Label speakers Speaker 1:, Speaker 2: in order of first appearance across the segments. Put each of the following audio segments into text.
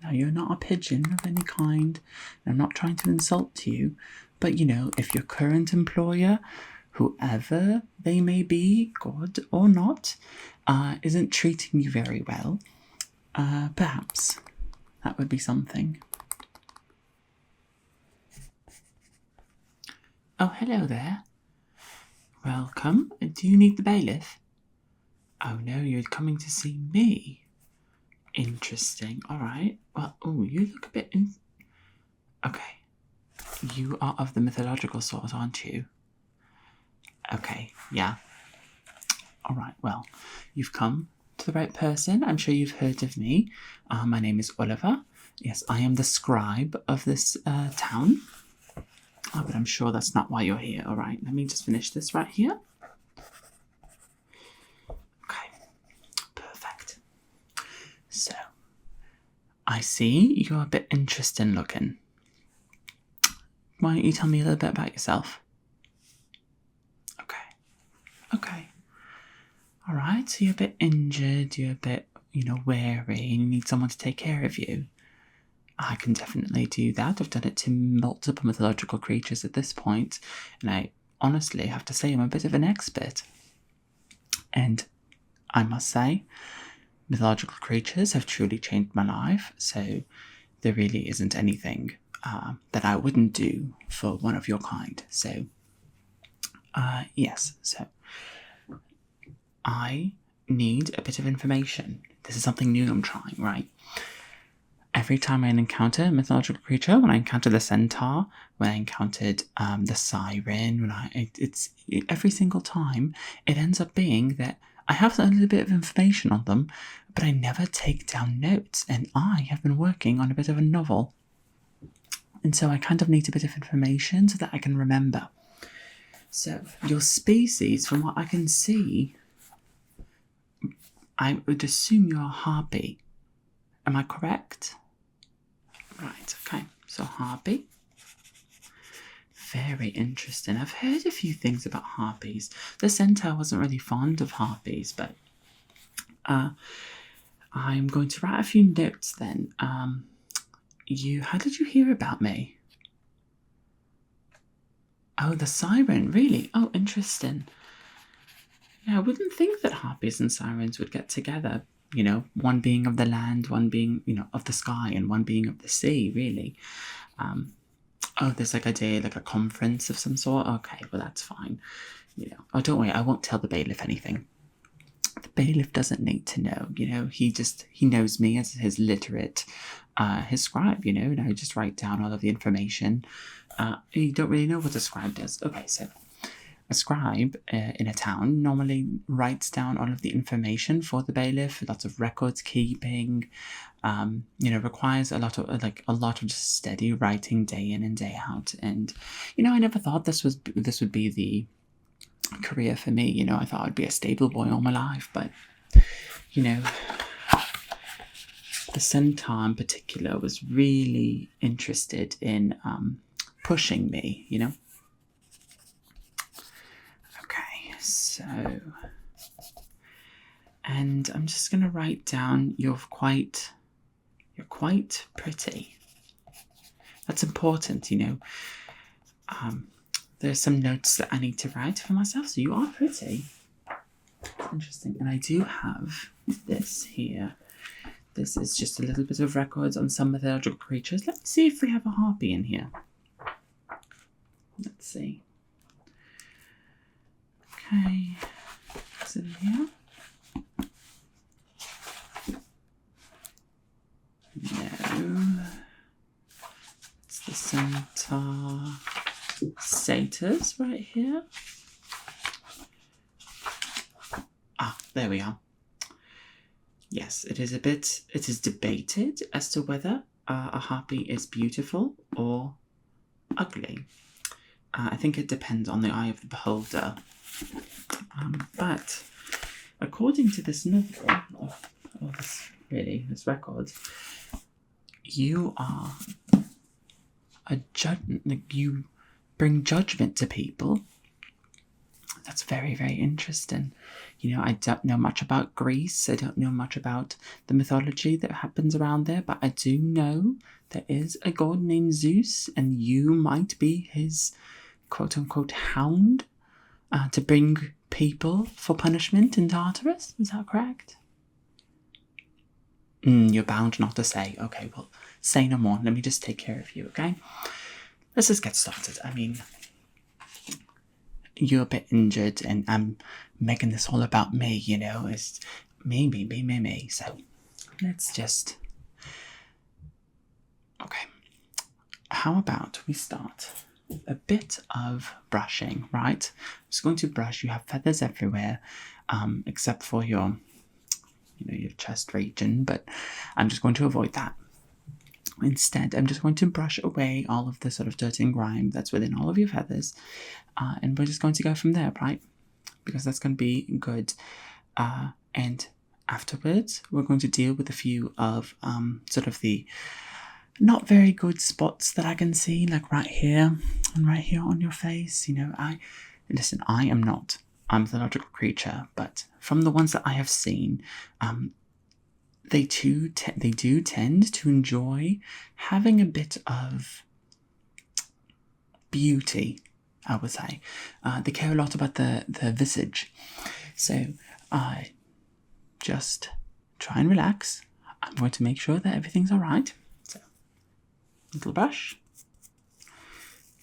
Speaker 1: Now, you're not a pigeon of any kind. I'm not trying to insult you. But, if your current employer, whoever they may be, good or not, isn't treating you very well, perhaps that would be something. Oh, hello there. Welcome. Do you need the bailiff? Oh, no, you're coming to see me. Interesting. All right. Well, you look a bit... Okay. You are of the mythological sort, aren't you? Okay, yeah. All right, well, you've come to the right person. I'm sure you've heard of me. My name is Oliver. Yes, I am the scribe of this town. Oh, but I'm sure that's not why you're here. All right, let me just finish this right here. Okay, perfect. So, I see you're a bit interesting looking. Why don't you tell me a little bit about yourself? Okay. All right, so you're a bit injured, you're a bit, weary, and you need someone to take care of you. I can definitely do that. I've done it to multiple mythological creatures at this point, and I honestly have to say I'm a bit of an expert. And I must say, mythological creatures have truly changed my life, so there really isn't anything that I wouldn't do for one of your kind. So, yes, so I need a bit of information. This is something new I'm trying, right? Every time I encounter a mythological creature, when I encounter the centaur, when I encountered the siren, every single time, it ends up being that I have a little bit of information on them, but I never take down notes, and I have been working on a bit of a novel. And so I kind of need a bit of information so that I can remember. So, your species, from what I can see, I would assume you're a harpy. Am I correct? Right, okay. So harpy. Very interesting. I've heard a few things about harpies. The centaur wasn't really fond of harpies, but I'm going to write a few notes then. How did you hear about me? Oh, the siren, really? Oh, interesting. Yeah, I wouldn't think that harpies and sirens would get together. One being of the land, one being, of the sky, and one being of the sea, really. There's like a conference of some sort? Okay, well, that's fine. Oh, don't worry, I won't tell the bailiff anything. The bailiff doesn't need to know, he knows me as his literate, his scribe, and I just write down all of the information. You don't really know what a scribe does. Okay, so a scribe in a town normally writes down all of the information for the bailiff. Lots of records keeping, requires a lot of just steady writing day in and day out. And I never thought this would be the career for me. I thought I'd be a stable boy all my life, but the centaur in particular was really interested in pushing me. So, and I'm just going to write down you're quite pretty. That's important, There's some notes that I need to write for myself, so you are pretty. Interesting. And I do have this here. This is just a little bit of records on some mythological creatures. Let's see if we have a harpy in here. Let's see. Okay, is it in here? No. It's the centaur satyrs right here. Ah, there we are. Yes, it is debated as to whether a harpy is beautiful or ugly. I think it depends on the eye of the beholder. But according to this novel, this record, you are you bring judgment to people. That's very, very interesting. I don't know much about Greece. I don't know much about the mythology that happens around there, but I do know there is a god named Zeus, and you might be his quote-unquote hound to bring people for punishment in Tartarus. Is that correct? You're bound not to say. Okay, well, say no more. Let me just take care of you, okay? Let's just get started. I mean, you're a bit injured, and I'm making this all about me, It's me. So, let's just... Okay. How about we start a bit of brushing, right? I'm just going to brush. You have feathers everywhere, except for your chest region, but I'm just going to avoid that. Instead, I'm just going to brush away all of the sort of dirt and grime that's within all of your feathers, and we're just going to go from there, right? Because that's going to be good. And afterwards, we're going to deal with a few of sort of the not very good spots that I can see, like right here and right here on your face. I am not a mythological creature, but from the ones that I have seen, they do tend to enjoy having a bit of beauty, I would say. They care a lot about the visage. So just try and relax. I'm going to make sure that everything's all right. So, little brush.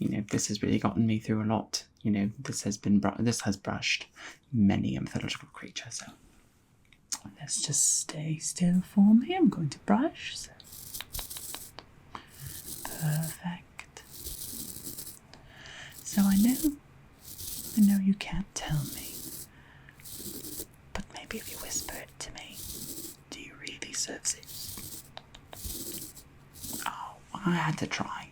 Speaker 1: This has really gotten me through a lot. This has brushed many a mythological creature. So let's just stay still for me. I'm going to brush. So. Perfect. So I know you can't tell me, but maybe if you whisper it to me, do you really serve Zeus? Oh, I had to try.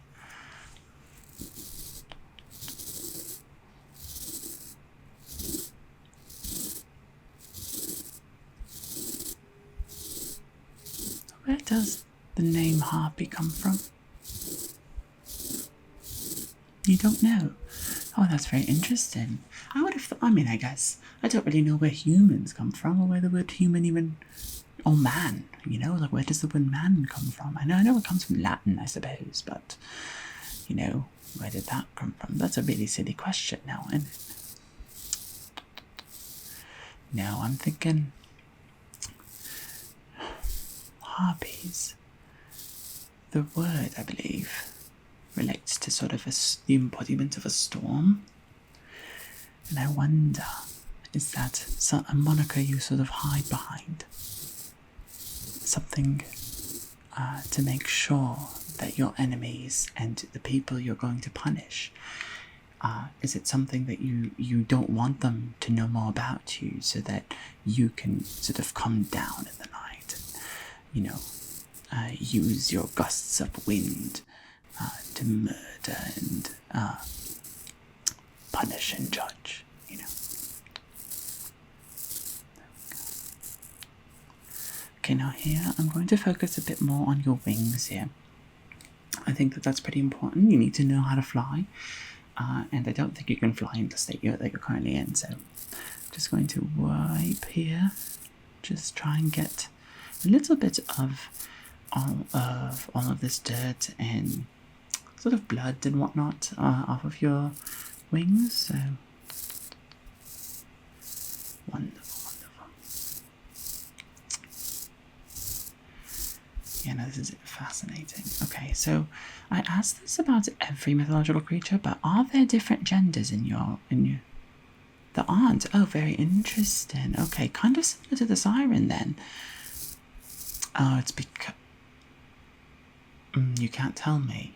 Speaker 1: Where does the name Harpy come from? You don't know? Oh, that's very interesting. I would have thought, I guess, I don't really know where humans come from, or where the word human even, or man, like where does the word man come from? I know it comes from Latin, I suppose, but, where did that come from? That's a really silly question now, isn't it? No, I'm thinking... Harpies. The word, I believe, relates to sort of the embodiment of a storm. And I wonder, is that a moniker you sort of hide behind? Something to make sure that your enemies and the people you're going to punish, is it something that you don't want them to know more about you, so that you can sort of come down in the night and, use your gusts of wind to murder and punish and judge, Okay, now here I'm going to focus a bit more on your wings here. I think that's pretty important. You need to know how to fly, and I don't think you can fly in the state that you're currently in, so I'm just going to wipe here, just try and get a little bit of all of this dirt and sort of blood and whatnot off of your wings. So wonderful. Yeah, no, this is fascinating. Okay, so I asked this about every mythological creature, but are there different genders in your? There aren't. Oh, very interesting. Okay, kind of similar to the siren then. Oh, it's because... you can't tell me.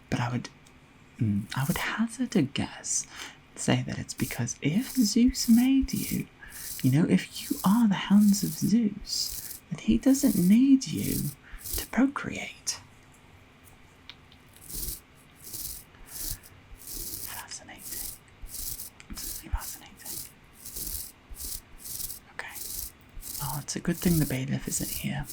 Speaker 1: But I would hazard a guess, say that it's because if Zeus made you, if you are the hounds of Zeus, then he doesn't need you to procreate. Fascinating. Absolutely fascinating. Okay. Oh, it's a good thing the bailiff isn't here.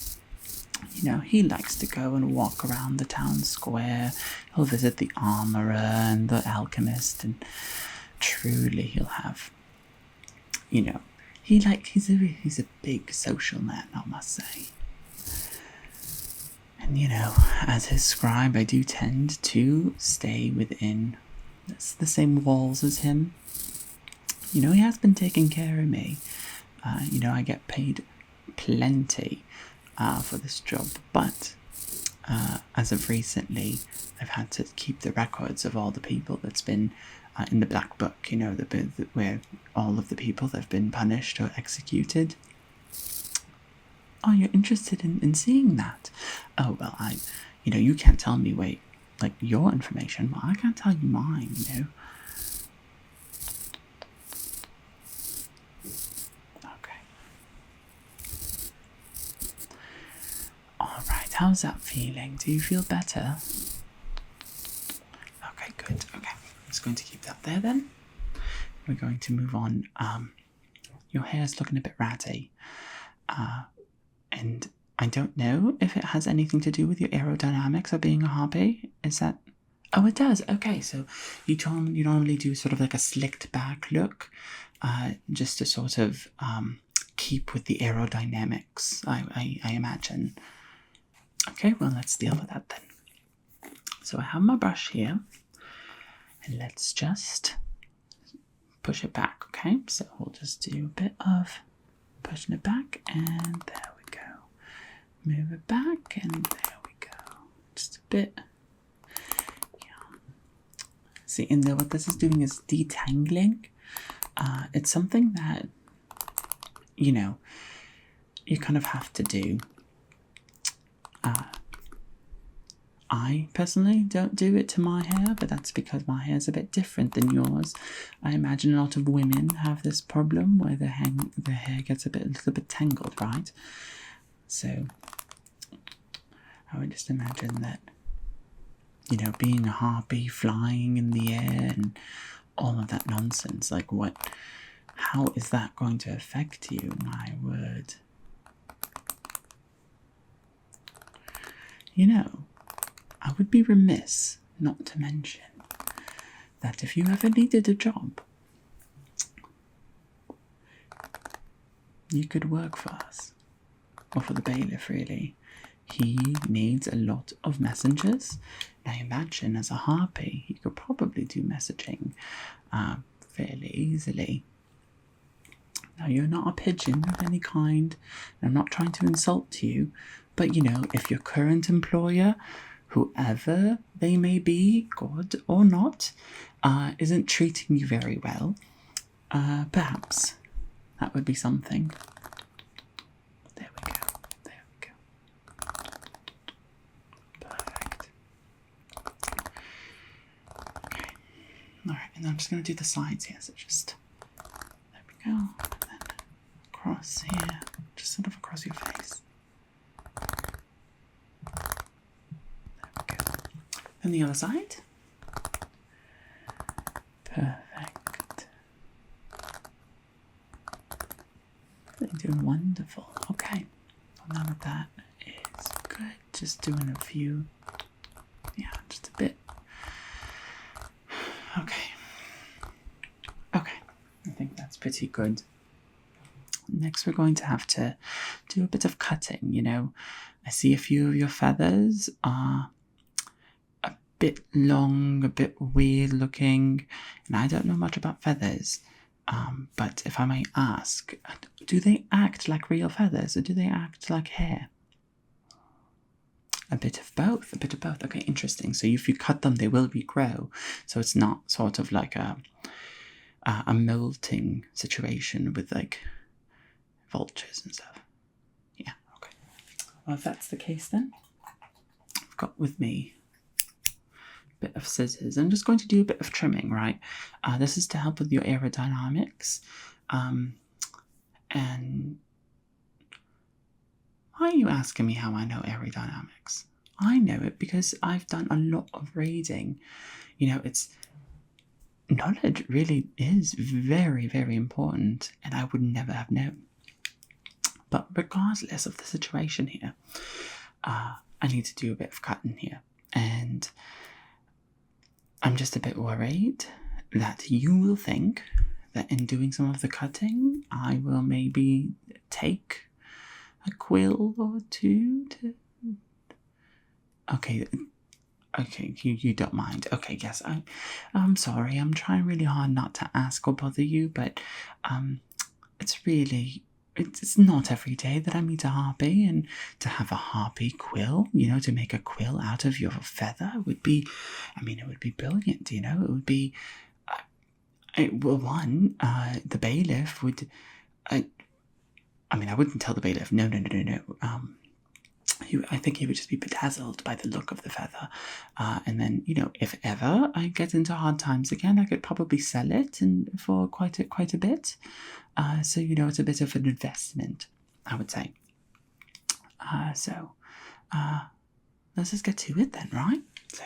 Speaker 1: He likes to go and walk around the town square. He'll visit the armourer and the alchemist, and truly he'll have, he's a big social man, I must say. And as his scribe, I do tend to stay within the same walls as him. He has been taking care of me. I get paid plenty for this job, but as of recently, I've had to keep the records of all the people that's been in the black book, where all of the people that have been punished or executed. Oh, you're interested in seeing that? Oh, well, you can't tell me, your information. Well, I can't tell you mine, Okay. Alright, how's that feeling? Do you feel better? Okay, good. Okay, I'm just going to keep that there then. We're going to move on. Your hair's looking a bit ratty. And I don't know if it has anything to do with your aerodynamics of being a harpy. Is that... Oh, it does. Okay, so you normally do sort of like a slicked back look, just to sort of keep with the aerodynamics, I imagine. Okay, well, let's deal with that then. So I have my brush here, and let's just push it back, okay? So we'll just do a bit of pushing it back, and there we go. Move it back, and there we go. Just a bit. Yeah. See, and what this is doing is detangling. It's something that, you kind of have to do. I personally don't do it to my hair, but that's because my hair is a bit different than yours. I imagine a lot of women have this problem where their hair gets a little bit tangled, right? So I would just imagine that, being a harpy, flying in the air, and all of that nonsense, how is that going to affect you? My word. I would be remiss not to mention that if you ever needed a job, you could work for us, or for the bailiff, really. He needs a lot of messengers. I imagine as a harpy, he could probably do messaging fairly easily. Now, you're not a pigeon of any kind, and I'm not trying to insult you, but if your current employer, whoever they may be, good or not, isn't treating you very well, perhaps that would be something. There we go. There we go. Perfect. Okay. Alright, and I'm just going to do the sides here, so just... There we go. And then across here. Just sort of across your face. And the other side. Perfect. They're doing wonderful. Okay. Well, none of that is good. Just doing a few. Yeah, just a bit. Okay. Okay. I think that's pretty good. Next, we're going to have to do a bit of cutting, I see a few of your feathers are a bit long, a bit weird looking, and I don't know much about feathers. But if I may ask, do they act like real feathers, or do they act like hair? A bit of both, Okay, interesting. So if you cut them, they will regrow. So it's not sort of like a molting situation with vultures and stuff. Yeah, okay. Well, if that's the case then, I've got with me a bit of scissors. I'm just going to do a bit of trimming, right? This is to help with your aerodynamics. And why are you asking me how I know aerodynamics? I know it because I've done a lot of reading. Knowledge really is very, very important, and I would never have known. But regardless of the situation here, I need to do a bit of cutting here. And I'm just a bit worried that you will think that in doing some of the cutting, I will maybe take a quill or two to... Okay, you don't mind. Okay, yes, I'm sorry. I'm trying really hard not to ask or bother you, but it's really... It's not every day that I meet a harpy, and to have a harpy quill, to make a quill out of your feather would be... it would be brilliant, It would be... the bailiff would... I wouldn't tell the bailiff. No. I think he would just be bedazzled by the look of the feather. And then, if ever I get into hard times again, I could probably sell it for quite a bit. So, it's a bit of an investment, I would say. Let's just get to it then, right? So,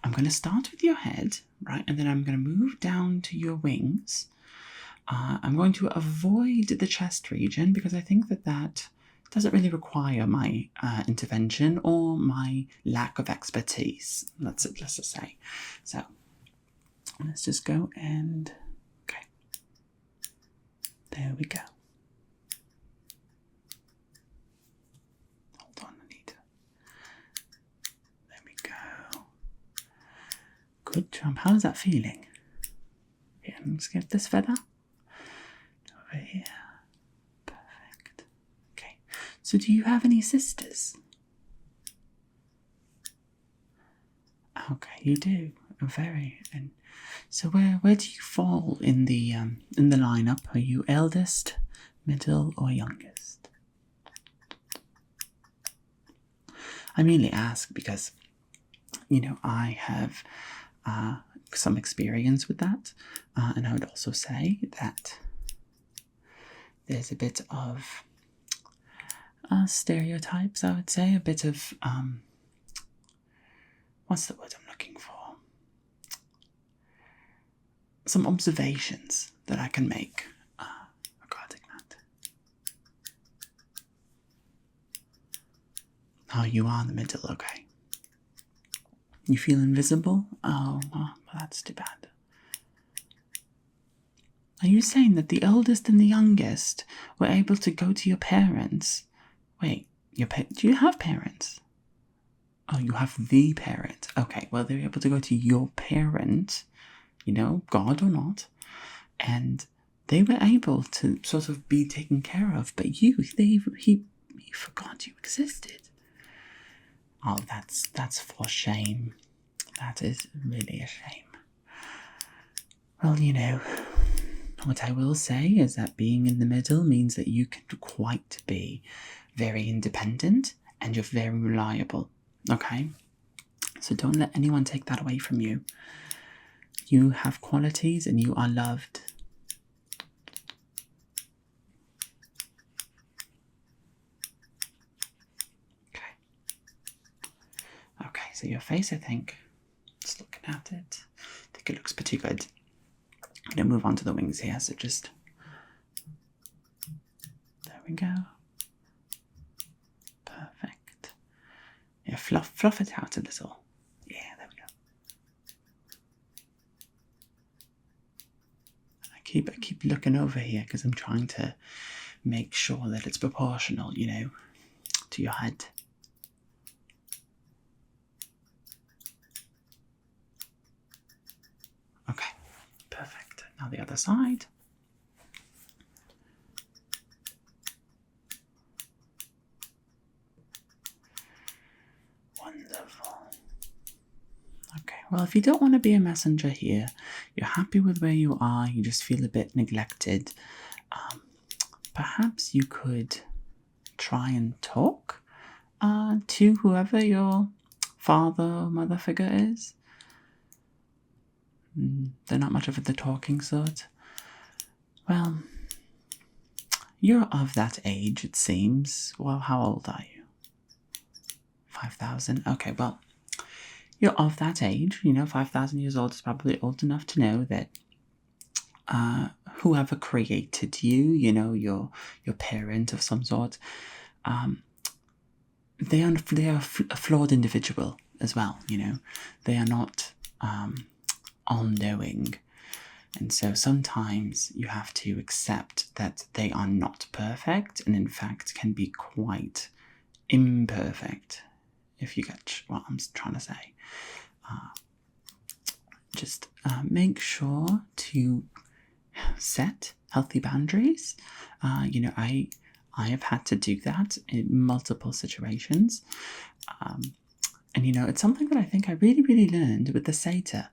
Speaker 1: I'm going to start with your head, right? And then I'm going to move down to your wings. I'm going to avoid the chest region because I think that doesn't really require my intervention or my lack of expertise. Let's just say. So let's just go and okay. There we go. Hold on, Anita. There we go. Good job. How's that feeling? Yeah, let's get this feather over here. So do you have any sisters? Okay, you do. Very. And so where do you fall in the lineup? Are you eldest, middle, or youngest? I mainly ask because, I have some experience with that, and I would also say that there's a bit of stereotypes, I would say, a bit of, what's the word I'm looking for? Some observations that I can make regarding that. Oh, you are in the middle, okay. You feel invisible? Oh, well, that's too bad. Are you saying that the eldest and the youngest were able to go to your parents? Wait, do you have parents? Oh, you have the parent. Okay, well, they're able to go to your parent, God or not, and they were able to sort of be taken care of, but he forgot you existed. Oh, that's for shame. That is really a shame. Well, what I will say is that being in the middle means that you can quite be very independent and you're very reliable, okay? So don't let anyone take that away from you. You have qualities and you are loved. Okay, so your face, I think, just looking at it, I think it looks pretty good. I'm going to move on to the wings here, so just... There we go. Perfect. Yeah, fluff it out a little. Yeah, there we go. I keep looking over here because I'm trying to make sure that it's proportional, to your head. Okay, perfect. Now the other side. Wonderful. Okay, well, if you don't want to be a messenger here, you're happy with where you are, you just feel a bit neglected, perhaps you could try and talk to whoever your father or mother figure is. They're not much of the talking sort. Well, you're of that age, it seems. Well, how old are you? 5,000? Okay, well, you're of that age. 5,000 years old is probably old enough to know that whoever created you, your parent of some sort, they are a flawed individual as well, They are not all-knowing. And so sometimes you have to accept that they are not perfect, and in fact can be quite imperfect, if you get what I'm trying to say. Just make sure to set healthy boundaries. I have had to do that in multiple situations. And it's something that I think I really, really learned with the satyr,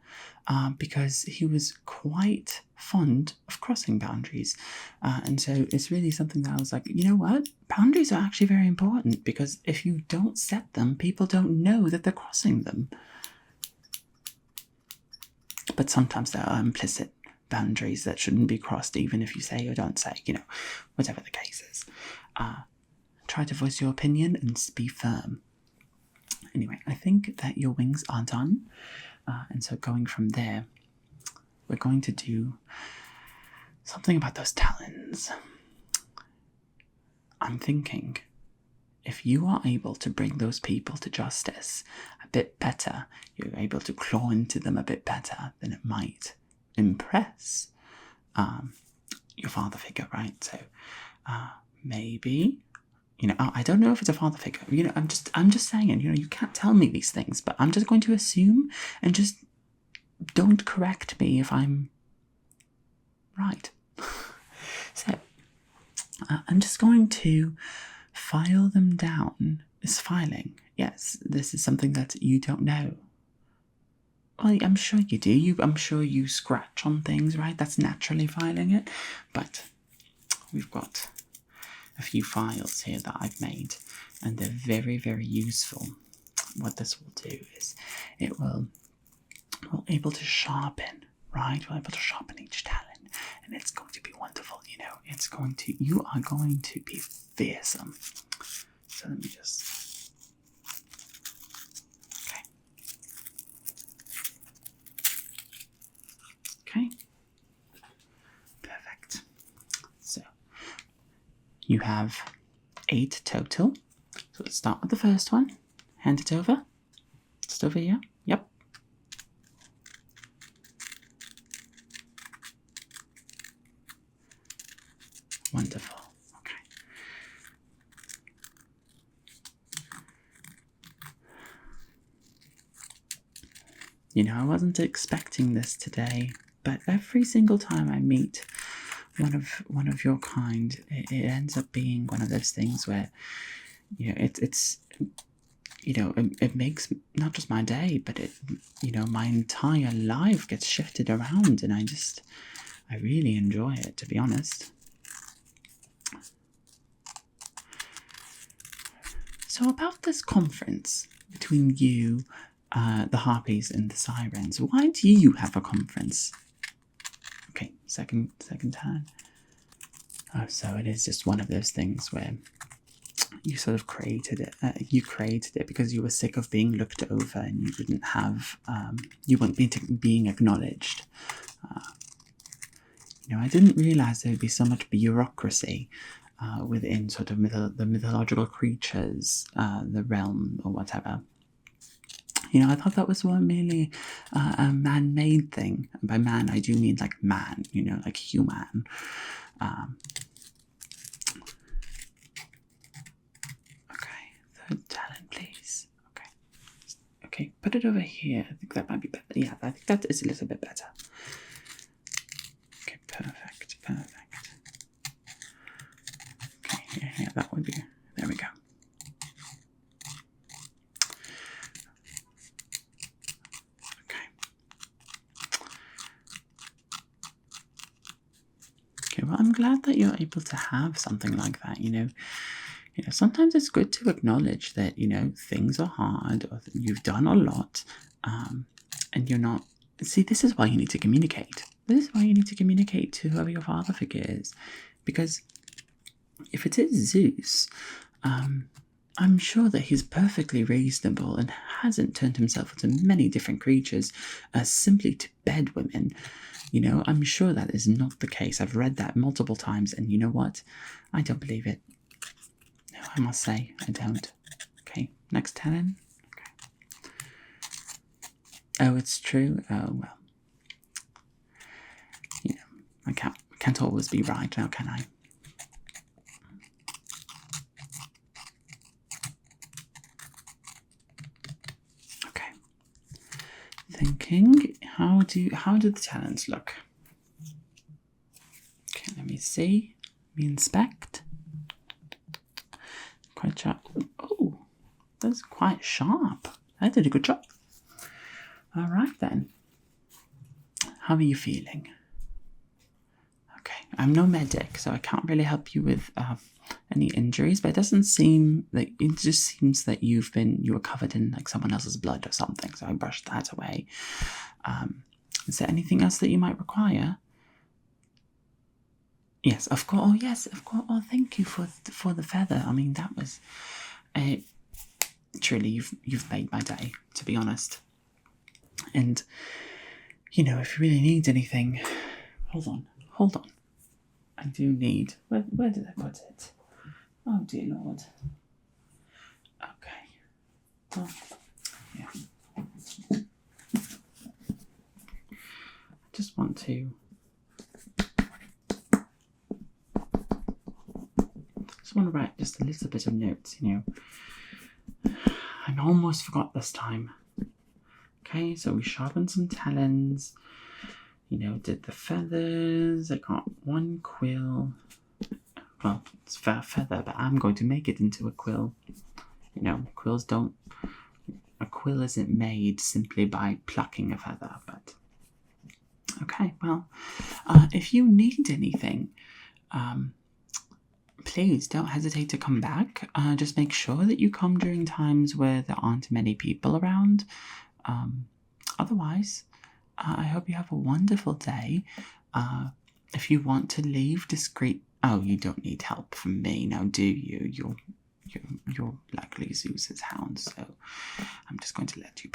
Speaker 1: because he was quite fond of crossing boundaries. And so it's really something that I was like, you know what? Boundaries are actually very important, because if you don't set them, people don't know that they're crossing them. But sometimes there are implicit boundaries that shouldn't be crossed, even if you say or don't say, whatever the case is. Try to voice your opinion and be firm. Anyway, I think that your wings are done. And so going from there, we're going to do something about those talons. I'm thinking, if you are able to bring those people to justice a bit better, you're able to claw into them a bit better, then it might impress your father figure, right? So maybe, I don't know if it's a father figure. I'm just saying, you can't tell me these things, but I'm just going to assume, and just don't correct me if I'm right. So I'm just going to file them down. Is filing? Yes, this is something that you don't know. Well, I'm sure you do. I'm sure you scratch on things, right? That's naturally filing it. But we've got a few files here that I've made, and they're very, very useful. What this will do is we're able to sharpen, right? We're able to sharpen each talon, and it's going to be wonderful. You are going to be fearsome. So let me just, okay, perfect. So you have 8 total. So let's start with the first one. Hand it over. Just over here. Yep. Wonderful. Okay. I wasn't expecting this today, but every single time I meet one of your kind, it ends up being one of those things where it makes not just my day, but my entire life gets shifted around, and I really enjoy it, to be honest. So about this conference between you, the Harpies and the Sirens, why do you have a conference? Okay, second time. Oh, so it is just one of those things where you sort of created it. You created it because you were sick of being looked over, and you didn't have, you weren't being acknowledged. I didn't realize there would be so much bureaucracy within sort of the mythological creatures, the realm or whatever. I thought that was merely a man-made thing. And by man, I do mean like man, like human. Okay, third talent, please. Okay, put it over here. I think that might be better. Yeah, I think that is a little bit better. Okay, perfect. Okay, yeah, that would be. There we go. Okay, well, I'm glad that you're able to have something like that. Sometimes it's good to acknowledge that things are hard, or that you've done a lot, and you're not. See, this is why you need to communicate. This is why you need to communicate to whoever your father figure is, because if it is Zeus, I'm sure that he's perfectly reasonable and hasn't turned himself into many different creatures simply to bed women. I'm sure that is not the case. I've read that multiple times, and you know what? I don't believe it. No, I must say, I don't. Okay, next talent. Okay. Oh, it's true? Oh, well. I can't always be right now, can I? Okay. Thinking, how do the talons look? Okay, let me see. Let me inspect. Quite sharp. Oh, that's quite sharp. I did a good job. All right then. How are you feeling? Okay, I'm no medic, so I can't really help you with any injuries. But it doesn't seem that it just seems that you were covered in like someone else's blood or something. So I brushed that away. Is there anything else that you might require? Yes, of course. Oh, yes, of course. Oh, thank you for the feather. I mean, that was truly you've made my day, to be honest. And you know, if you really need anything, hold on. I do need. Where did I put it? Oh dear Lord. Okay. Oh, yeah. Just want to. Write just a little bit of notes, you know. I almost forgot this time. Okay, so we sharpened some talons, you know, did the feathers. I got one quill. Well, it's a feather, but I'm going to make it into a quill. You know, a quill isn't made simply by plucking a feather, but okay, well, if you need anything, please don't hesitate to come back. Just make sure that you come during times where there aren't many people around. Otherwise, I hope you have a wonderful day. If you want to leave discreet... Oh, you don't need help from me now, do you? You're likely Zeus's hound, so I'm just going to let you